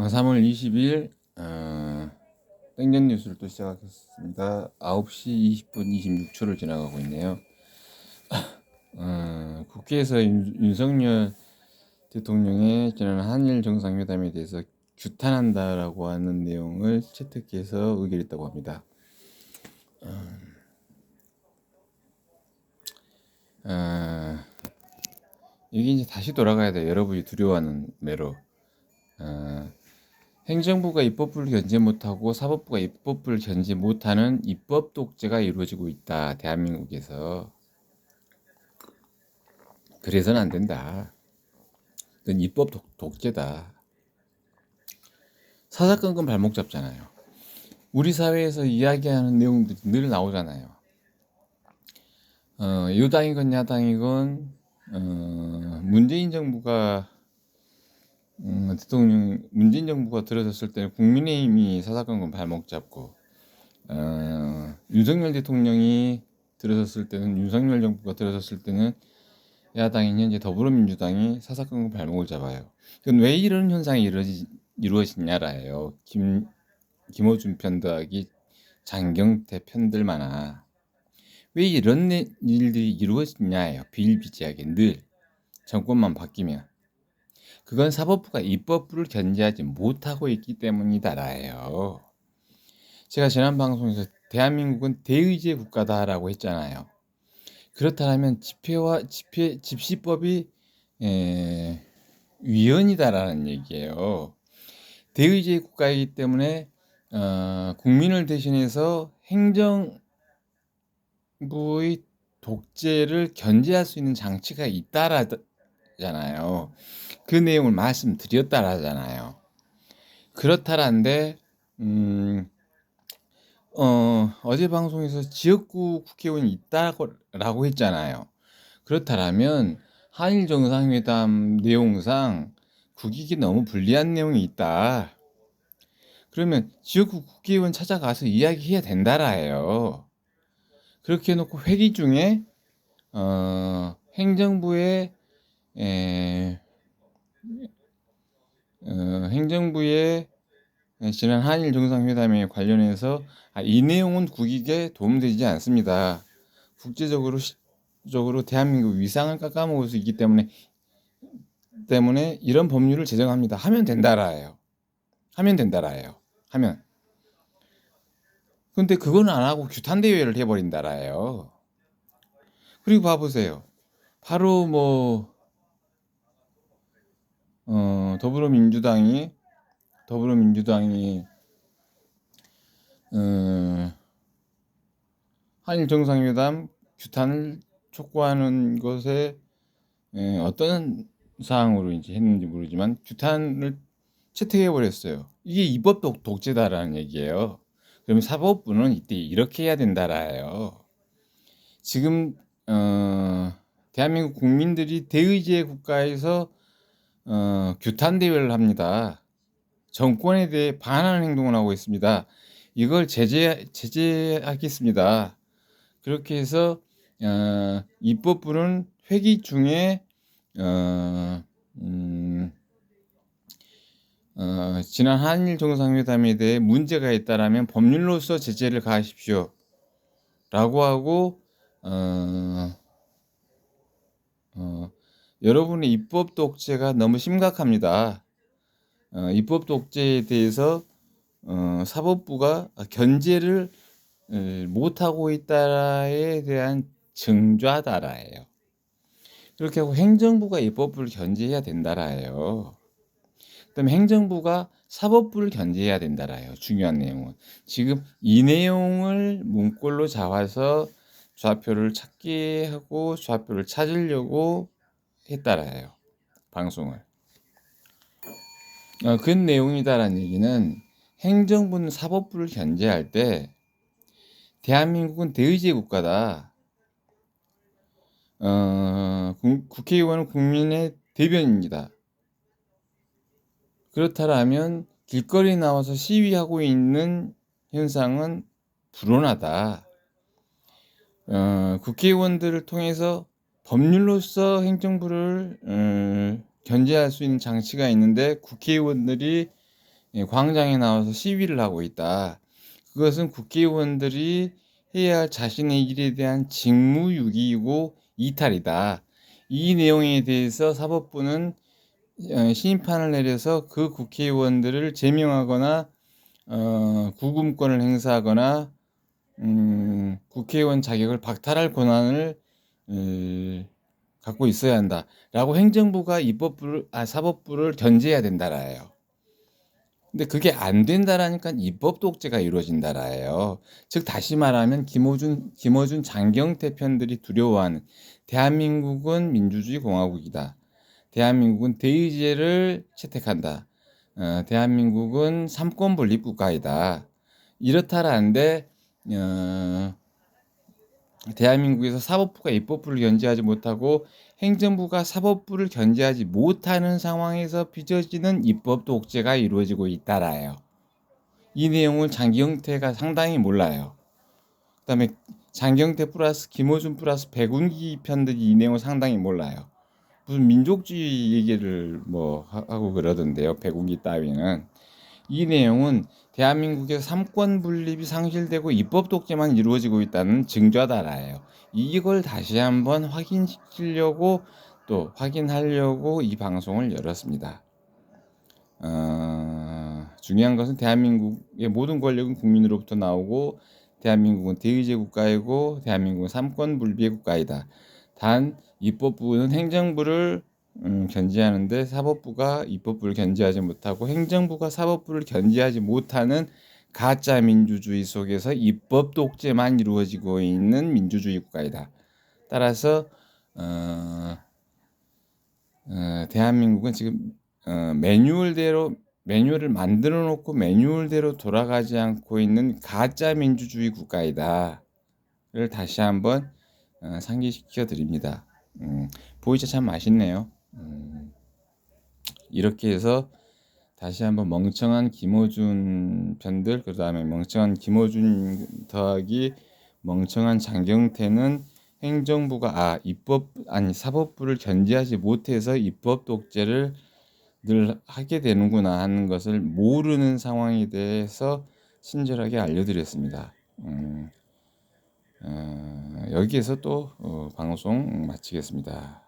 3월 20일 땡전 뉴스를 또 시작하겠습니다. 9시 20분 26초를 지나가고 있네요. 국회에서 윤석열 대통령의 지난 한일 정상회담에 대해서 규탄한다라고 하는 내용을 채택해서 의결했다고 합니다. 이게 이제 다시 돌아가야 돼요. 여러분이 두려워하는 매로. 행정부가 입법부를 견제 못하고 사법부가 입법부를 견제 못하는 입법 독재가 이루어지고 있다. 대한민국에서. 그래서는 안 된다. 그건 입법 독재다. 사사건건 발목 잡잖아요. 우리 사회에서 이야기하는 내용들이 늘 나오잖아요. 여당이건 야당이건 문재인 정부가 문재인 정부가 들어섰을 때는 국민의힘이 사사건건 발목 잡고 윤석열 대통령이 들어섰을 때는 윤석열 정부가 들어섰을 때는 야당인 현재 더불어민주당이 사사건건 발목을 잡아요. 그건 왜 이런 현상이 이루어지냐라요. 김어준 편 더하기 장경태 편들 많아. 왜 이런 일들이 이루어지냐예요. 비일비재하게 늘 정권만 바뀌면. 그건 사법부가 입법부를 견제하지 못하고 있기 때문이다라요. 제가 지난 방송에서 대한민국은 대의제 국가다라고 했잖아요. 그렇다면 집시법이 위헌이다라는 얘기예요. 대의제 국가이기 때문에 국민을 대신해서 행정부의 독재를 견제할 수 있는 장치가 있다라잖아요. 그 내용을 말씀드렸다라잖아요. 그렇다란데 어제 방송에서 지역구 국회의원이 있다고 했잖아요. 그렇다면 한일 정상회담 내용상 국익이 너무 불리한 내용이 있다. 그러면 지역구 국회의원 찾아가서 이야기해야 된다라예요. 그렇게 해놓고 회기 중에 행정부의 지난 한일 정상회담에 관련해서 이 내용은 국익에 도움되지 않습니다. 국제적으로 대한민국 위상을 깎아먹을 수 있기 때문에 이런 법률을 제정합니다. 하면 된다라예요. 하면. 근데 그건 안 하고 규탄 대회를 해버린다라예요. 그리고 봐보세요. 바로 더불어민주당이 한일 정상회담 규탄을 촉구하는 것에 어떤 사항으로 이제 했는지 모르지만 규탄을 채택해 버렸어요. 이게 입법 독재다라는 얘기예요. 그러면 사법부는 이때 이렇게 해야 된다라요. 지금 대한민국 국민들이 대의제 국가에서 규탄 대회를 합니다. 정권에 대해 반하는 행동을 하고 있습니다. 이걸 제재하겠습니다. 그렇게 해서 입법부는 회기 중에 지난 한일 정상회담에 대해 문제가 있다라면 법률로서 제재를 가하십시오. 라고 하고 여러분의 입법 독재가 너무 심각합니다. 입법 독재에 대해서 사법부가 견제를 못하고 있다에 대한 증좌다라예요. 그렇게 하고 행정부가 입법부를 견제해야 된다라예요. 그다음에 행정부가 사법부를 견제해야 된다라예요. 중요한 내용은 지금 이 내용을 문골로 잡아서 좌표를 찾게 하고 좌표를 찾으려고 했다라예요. 방송을. 그 내용이다라는 얘기는 행정부는 사법부를 견제할 때 대한민국은 대의제 국가다. 국회의원은 국민의 대변인이다. 그렇다면 길거리에 나와서 시위하고 있는 현상은 불온하다. 국회의원들을 통해서 법률로서 행정부를 견제할 수 있는 장치가 있는데 국회의원들이 광장에 나와서 시위를 하고 있다. 그것은 국회의원들이 해야 할 자신의 일에 대한 직무유기이고 이탈이다. 이 내용에 대해서 사법부는 심판을 내려서 그 국회의원들을 제명하거나 구금권을 행사하거나 국회의원 자격을 박탈할 권한을 갖고 있어야 한다라고 행정부가 사법부를 견제해야 된다라예요. 근데 그게 안 된다라니까 입법 독재가 이루어진다라예요. 즉 다시 말하면 김어준 장경태 편들이 두려워하는 대한민국은 민주주의 공화국이다. 대한민국은 대의제를 채택한다. 대한민국은 삼권 분립 국가이다. 이렇다라는데 대한민국에서 사법부가 입법부를 견제하지 못하고 행정부가 사법부를 견제하지 못하는 상황에서 빚어지는 입법 독재가 이루어지고 있다라요. 이 내용을 장경태가 상당히 몰라요. 그다음에 장경태 플러스 김어준 플러스 백운기 편들이 이 내용을 상당히 몰라요. 무슨 민족주의 얘기를 뭐 하고 그러던데요. 백운기 따위는. 이 내용은 대한민국의 삼권 분립이 상실되고 입법 독재만 이루어지고 있다는 증거다라예요. 이걸 다시 한번 확인시키려고 또 확인하려고 이 방송을 열었습니다. 중요한 것은 대한민국의 모든 권력은 국민으로부터 나오고 대한민국은 대의제 국가이고 대한민국은 삼권 분립의 국가이다. 단 입법부는 행정부를 견제하는데 사법부가 입법부를 견제하지 못하고 행정부가 사법부를 견제하지 못하는 가짜 민주주의 속에서 입법 독재만 이루어지고 있는 민주주의 국가이다. 따라서 대한민국은 지금 매뉴얼을 만들어 놓고 매뉴얼대로 돌아가지 않고 있는 가짜 민주주의 국가이다를 다시 한번 상기시켜 드립니다. 보이차 참 맛있네요. 이렇게 해서 다시 한번 멍청한 김어준 편들, 그 다음에 멍청한 김어준 더하기 멍청한 장경태는 행정부가 사법부를 견제하지 못해서 입법 독재를 늘 하게 되는구나 하는 것을 모르는 상황에 대해서 친절하게 알려드렸습니다. 여기에서 또 방송 마치겠습니다.